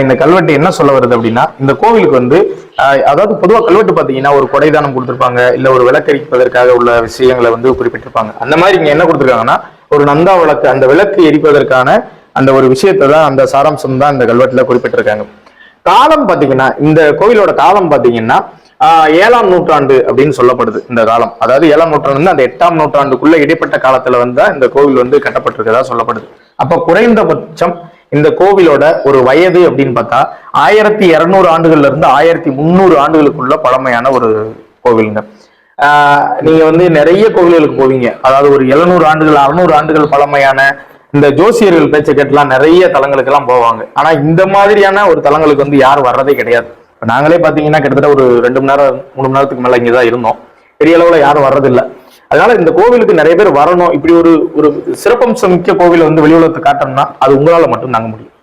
இந்த கல்வெட்டு என்ன சொல்ல வருது அப்படின்னா, இந்த கோவிலுக்கு வந்து அதாவது பொதுவா கல்வெட்டு பாத்தீங்கன்னா ஒரு கொடைதானம் கொடுத்திருப்பாங்க, இல்ல ஒரு விளக்கரிப்பதற்காக உள்ள விஷயங்களை வந்து குறிப்பிட்டிருப்பாங்க. அந்த மாதிரி இங்க என்ன கொடுத்திருக்காங்கன்னா, ஒரு நந்தா விளக்கு, அந்த விளக்கு எரிப்பதற்கான அந்த ஒரு விஷயத்தை தான், அந்த சாராம்சம் தான் இந்த கல்வெட்டுல குறிப்பிட்டிருக்காங்க. காலம் பாத்தீங்கன்னா, இந்த கோவிலோட காலம் பாத்தீங்கன்னா 7ஆம் நூற்றாண்டு அப்படின்னு சொல்லப்படுது. இந்த காலம் அதாவது 7ஆம் நூற்றாண்டு அந்த 8ஆம் நூற்றாண்டுக்குள்ள இடைப்பட்ட காலத்துல வந்து இந்த கோவில் வந்து கட்டப்பட்டிருக்கதா சொல்லப்படுது. அப்ப குறைந்தபட்சம் இந்த கோவிலோட ஒரு வயது அப்படின்னு பார்த்தா 1200 ஆண்டுகள்ல இருந்து 1300 ஆண்டுகளுக்குள்ள பழமையான ஒரு கோவிலுங்க. நீங்க வந்து நிறைய கோவில்களுக்கு போவீங்க, அதாவது ஒரு 700 ஆண்டுகள் 600 ஆண்டுகள் பழமையான இந்த ஜோசியர்கள் பேச்சை கேட்டுலாம் நிறைய தலங்களுக்கு எல்லாம் போவாங்க. ஆனா இந்த மாதிரியான ஒரு தலங்களுக்கு வந்து யாரும் வர்றதே கிடையாது. நாங்களே பாத்தீங்கன்னா கிட்டத்தட்ட ஒரு 2 மணி நேரம் 3 மணி நேரத்துக்கு மேல இங்கதான் இருந்தோம். பெரிய அளவுல யாரும் வர்றதில்லை. அதனால இந்த கோவிலுக்கு நிறைய பேர் வரணும். இப்படி ஒரு சிறப்பம்சம் மிக்க கோவிலை வந்து வெளி உலகத்தை காட்டணும்னா அது உங்களால மட்டும் தாங்க முடியும்.